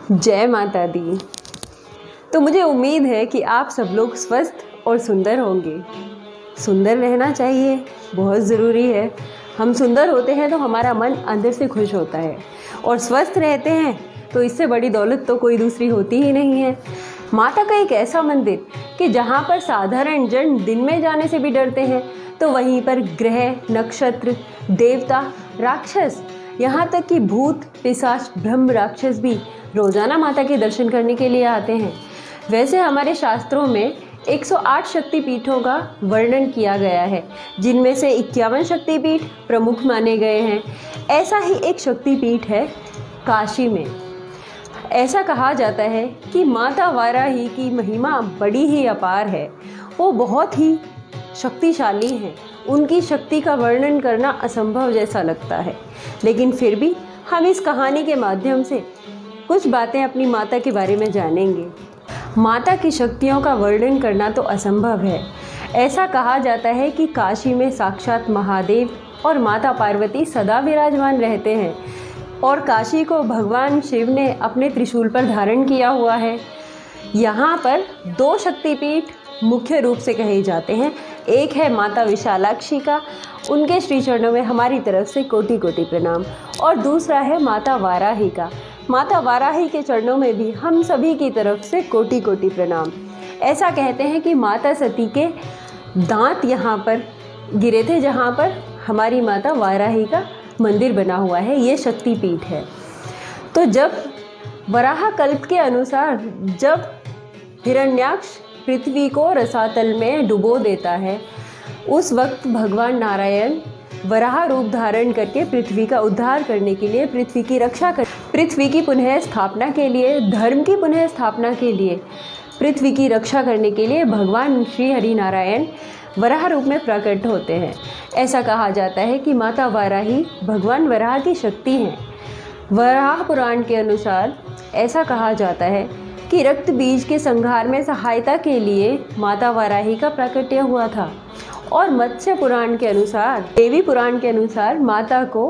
जय माता दी। तो मुझे उम्मीद है कि आप सब लोग स्वस्थ और सुंदर होंगे। सुंदर रहना चाहिए, बहुत ज़रूरी है। हम सुंदर होते हैं तो हमारा मन अंदर से खुश होता है, और स्वस्थ रहते हैं तो इससे बड़ी दौलत तो कोई दूसरी होती ही नहीं है। माता का एक ऐसा मंदिर कि जहाँ पर साधारण जन दिन में जाने से भी डरते हैं, तो वहीं पर ग्रह, नक्षत्र, देवता, राक्षस, यहाँ तक कि भूत, पिशाच, ब्रह्म राक्षस भी रोज़ाना माता के दर्शन करने के लिए आते हैं। वैसे हमारे शास्त्रों में 108 शक्तिपीठों का वर्णन किया गया है, जिनमें से 51 शक्तिपीठ प्रमुख माने गए हैं। ऐसा ही एक शक्तिपीठ है काशी में। ऐसा कहा जाता है कि माता वाराही की महिमा बड़ी ही अपार है। वो बहुत ही शक्तिशाली हैं। उनकी शक्ति का वर्णन करना असंभव जैसा लगता है, लेकिन फिर भी हम इस कहानी के माध्यम से कुछ बातें अपनी माता के बारे में जानेंगे। माता की शक्तियों का वर्णन करना तो असंभव है। ऐसा कहा जाता है कि काशी में साक्षात महादेव और माता पार्वती सदा विराजमान रहते हैं, और काशी को भगवान शिव ने अपने त्रिशूल पर धारण किया हुआ है। यहाँ पर 2 शक्तिपीठ मुख्य रूप से कहे जाते हैं। एक है माता विशालाक्षी का, उनके श्री चरणों में हमारी तरफ से कोटि कोटि प्रणाम, और दूसरा है माता वाराही का। माता वाराही के चरणों में भी हम सभी की तरफ से कोटि कोटि प्रणाम। ऐसा कहते हैं कि माता सती के दांत यहाँ पर गिरे थे, जहाँ पर हमारी माता वाराही का मंदिर बना हुआ है। ये शक्तिपीठ है। तो जब वराह कल्प के अनुसार जब हिरण्याक्ष पृथ्वी को रसातल में डुबो देता है, उस वक्त भगवान नारायण वराह रूप धारण करके पृथ्वी का उद्धार करने के लिए, पृथ्वी की रक्षा कर, पृथ्वी की पुनः स्थापना के लिए, धर्म की पुनः स्थापना के लिए, पृथ्वी की रक्षा करने के लिए भगवान श्री हरि नारायण वराह रूप में प्रकट होते हैं। ऐसा कहा जाता है कि माता वाराही भगवान वराह की शक्ति हैं। वराह पुराण के अनुसार ऐसा कहा जाता है कि रक्त बीज के संहार में सहायता के लिए माता वाराही का प्राकट्य हुआ था। और मत्स्य पुराण के अनुसार, देवी पुराण के अनुसार माता को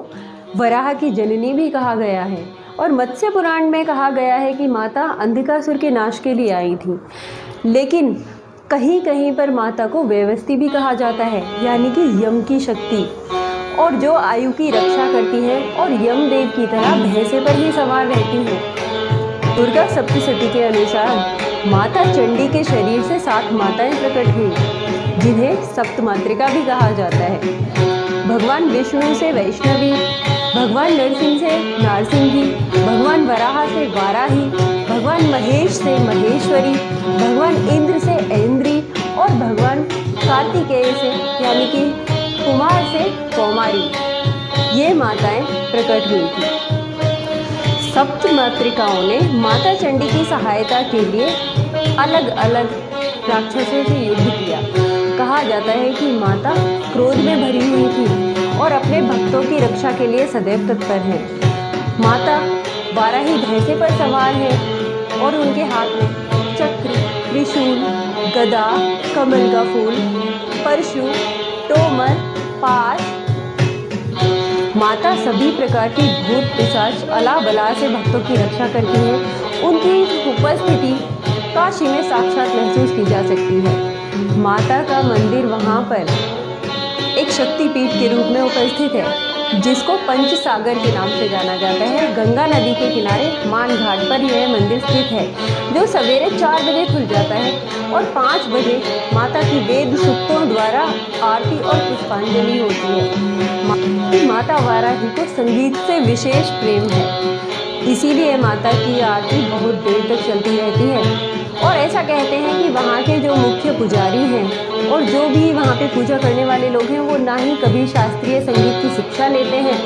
वराह की जननी भी कहा गया है। और मत्स्य पुराण में कहा गया है कि माता अंधकासुर के नाश के लिए आई थी। लेकिन कहीं कहीं पर माता को व्यवस्थी भी कहा जाता है, यानी कि यम की शक्ति, और जो आयु की रक्षा करती है और यमदेव की तरह भैंसे पर ही सवार रहती है। दुर्गा सप्तशती के अनुसार माता चंडी के शरीर से 7 माताएं प्रकट हुई, जिन्हें सप्तमातृका भी कहा जाता है। भगवान विष्णु से वैष्णवी, भगवान नरसिंह से नारसिंही, भगवान वराह से वाराही, भगवान महेश से महेश्वरी, भगवान इंद्र से ऐन्द्री, और भगवान कार्तिकेय से यानी कि कुमार से कौमारी, ये माताएं प्रकट हुई थी। सप्त मातृकाओं ने माता चंडी की सहायता के लिए अलग अलग राक्षसों से युद्ध किया। कहा जाता है कि माता क्रोध में भरी हुई थी और अपने भक्तों की रक्षा के लिए सदैव तत्पर है। माता वाराही भैंसे पर सवार है, और उनके हाथ में चक्र, त्रिशूल, गदा, कमल का फूल, परशु, तोमर, पाश। माता सभी प्रकार की भूत, पिशाच, अला बला से भक्तों की रक्षा करती है। उनकी उपस्थिति काशी में साक्षात महसूस की जा सकती है। माता का मंदिर वहाँ पर एक शक्तिपीठ के रूप में उपस्थित है, जिसको पंचसागर के नाम से जाना जाता है। गंगा नदी के किनारे मान घाट पर यह मंदिर स्थित है, जो सवेरे 4 बजे खुल जाता है, और 5 बजे माता की वेद सूक्तों द्वारा आरती और पुष्पांजलि होती है। माता वाराही को संगीत से विशेष प्रेम है, इसीलिए माता की आरती बहुत देर तक चलती रहती है। और ऐसा कहते हैं कि वहाँ के जो मुख्य पुजारी हैं और जो भी वहाँ पे पूजा करने वाले लोग हैं, वो ना ही कभी शास्त्रीय संगीत की शिक्षा लेते हैं,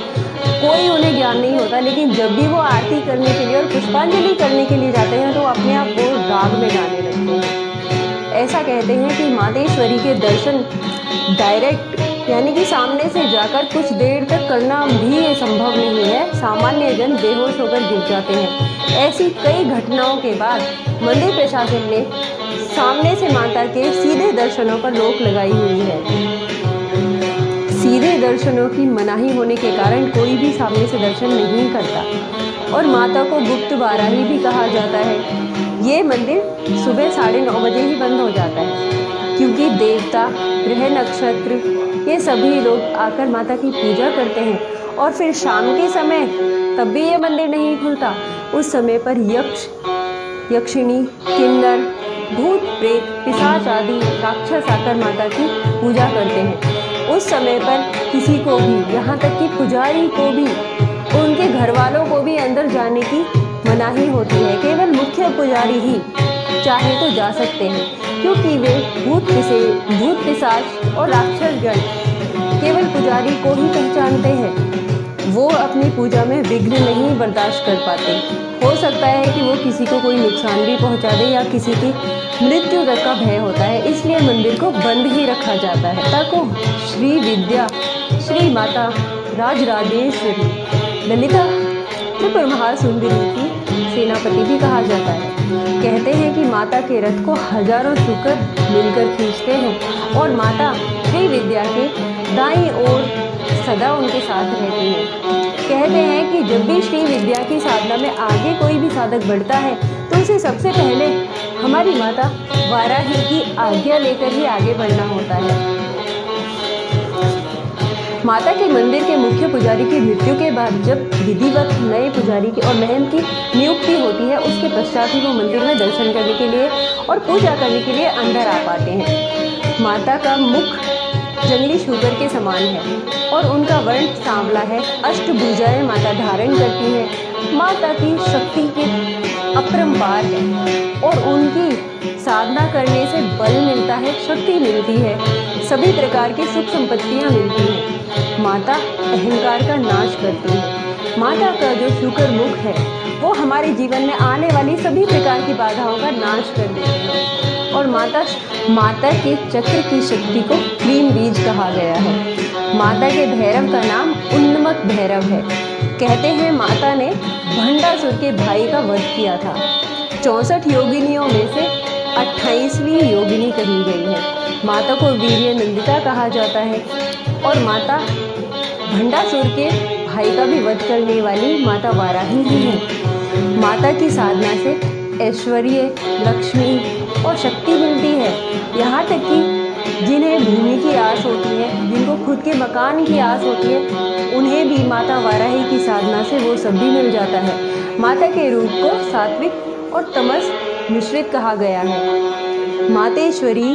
कोई उन्हें ज्ञान नहीं होता, लेकिन जब भी वो आरती करने के लिए और पुष्पांजलि करने के लिए जाते हैं, तो अपने आप वो राग में गाने लगते हैं। ऐसा कहते हैं कि मातेश्वरी के दर्शन डायरेक्ट यानी कि सामने से जाकर कुछ देर तक करना भी संभव नहीं है। सामान्य जन बेहोश होकर गिर जाते हैं। ऐसी कई घटनाओं के बाद मंदिर प्रशासन ने सामने से माता के सीधे दर्शनों पर रोक लगाई हुई है। सीधे दर्शनों की मनाही होने के कारण कोई भी सामने से दर्शन नहीं करता। और माता को गुप्त वाराही भी कहा जाता है। ये मंदिर सुबह 9:30 बजे ही बंद हो जाता है, क्योंकि देवता, ग्रह, नक्षत्र, ये सभी लोग आकर माता की पूजा करते हैं। और फिर शाम के समय तब भी ये मंदिर नहीं खुलता। उस समय पर यक्ष, यक्षिणी, किन्नर, भूत, प्रेत, पिशाच आदि राक्षस आकर माता की पूजा करते हैं। उस समय पर किसी को भी, यहाँ तक कि पुजारी को भी, उनके घर वालों को भी अंदर जाने की मनाही होती है। केवल मुख्य पुजारी ही चाहे तो जा सकते हैं, क्योंकि वे भूत पिशाच और राक्षसगण केवल पुजारी को ही पहचानते हैं। वो अपनी पूजा में विघ्न नहीं बर्दाश्त कर पाते। हो सकता है कि वो किसी को कोई नुकसान भी पहुंचा दे या किसी की मृत्यु तक का भय होता है, इसलिए मंदिर को बंद ही रखा जाता है। माता को श्री विद्या, श्री माता राजराजेश्वरी, ललिता त्रिपुर महासुंदरी की सेनापति भी कहा जाता है। कहते हैं कि माता के रथ को हजारों शुकर मिलकर खींचते हैं और माता श्री विद्या के दाईं ओर सदा उनके साथ रहती है। कहते हैं कि जब भी श्री विद्या की साधना में आगे कोई भी साधक बढ़ता है तो उसे सबसे पहले हमारी माता वाराही की आज्ञा लेकर ही आगे बढ़ना होता है। माता के मंदिर के मुख्य पुजारी की मृत्यु के बाद जब विधिवत नए पुजारी की और महंत की नियुक्ति होती है, उसके पश्चात ही वो मंदिर में दर्शन करने के लिए और पूजा करने के लिए अंदर आ पाते हैं। माता का मुख जंगली शुगर के समान है और उनका वर्ण सांवला है। अष्टभुजाएं माता धारण करती हैं। माता की शक्ति के अपरंपार है और उनकी साधना करने से बल मिलता है, शक्ति मिलती है, सभी प्रकार की सुख संपत्तियां मिलती हैं। माता अहंकार का नाश करती है। माता का जो शुक्र मुख है वो हमारे जीवन में आने वाली सभी प्रकार की बाधाओं का नाश कर देती है। और माता के चक्र की शक्ति को क्लीन बीज कहा गया है। माता के भैरव का नाम उन्मत्त भैरव है। कहते हैं माता ने भंडासुर के भाई का वध किया था। 64 योगिनियों में से 28वीं योगिनी कही गई है। माता को वीर्य नंदिता कहा जाता है और माता भंडासुर के भाई का भी वध करने वाली माता वाराही ही है। माता की साधना से ऐश्वर्य, लक्ष्मी और शक्ति मिलती है। यहाँ तक कि जिन्हें भूमि की आस होती है, जिनको खुद के मकान की आस होती है, उन्हें भी माता वाराही की साधना से वो सब भी मिल जाता है। माता के रूप को सात्विक और तमस मिश्रित कहा गया है। मातेश्वरी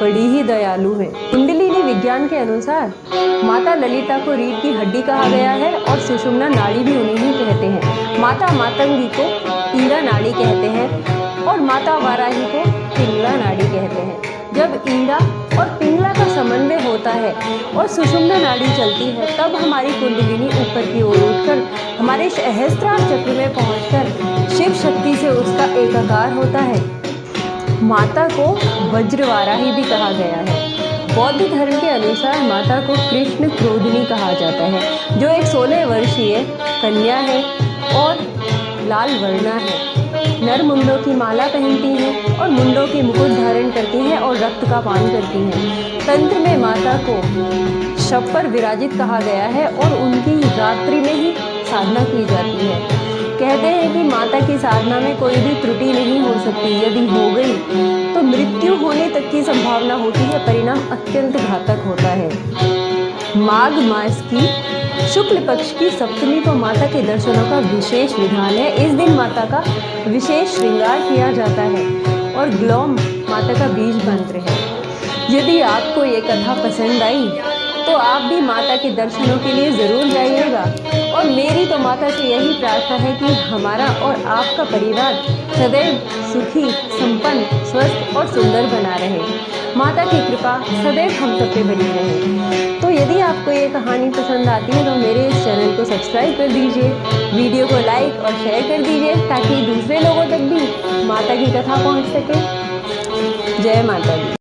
बड़ी ही दयालु है। कुंडलिनी विज्ञान के अनुसार माता ललिता को रीढ़ की हड्डी कहा गया है और सुषुम्ना नाड़ी भी उन्हें ही कहते हैं। माता मातंगी को ईड़ा नाड़ी कहते हैं और माता वाराही को पिंगला नाड़ी कहते हैं। जब ईड़ा और पिंगला का समन्वय होता है और सुषुम्ना नाड़ी चलती है, तब हमारी कुंडलिनी ऊपर की ओर उठकर हमारे सहस्त्रार चक्र में पहुंचकर शिव शक्ति से उसका एकाकार होता है। माता को वज्रवाराही भी कहा गया है। बौद्ध धर्म के अनुसार माता को कृष्ण क्रोधिनी कहा जाता है, जो एक 16 वर्षीय कन्या है और लाल वर्णा है। नर मुंडों की माला पहनती हैं और मुंडों के मुकुट धारण करती हैं और रक्त का पान करती हैं। तंत्र में माता को शव पर विराजित कहा गया है और उनकी रात्रि में ही साधना की जाती है। कहते हैं कि माता की साधना में कोई भी त्रुटि नहीं हो सकती। यदि हो गई तो मृत्यु होने तक की संभावना होती है। परिणाम अत्यंत घातक होता है। माघ मास की शुक्ल पक्ष की सप्तमी को माता के दर्शनों का विशेष विधान है। इस दिन माता का विशेष श्रृंगार किया जाता है और ग्लौम माता का बीज मंत्र है। यदि आपको ये कथा पसंद आई तो आप भी माता के दर्शनों के लिए ज़रूर जाइएगा। और मेरी तो माता से यही प्रार्थना है कि हमारा और आपका परिवार सदैव सुखी, संपन्न, स्वस्थ और सुंदर बना रहे। माता की कृपा सदैव हम सब पे बनी रहे। तो यदि आपको ये कहानी पसंद आती है तो मेरे इस चैनल को सब्सक्राइब कर दीजिए, वीडियो को लाइक और शेयर कर दीजिए, ताकि दूसरे लोगों तक भी माता की कथा पहुँच सके। जय माता दी।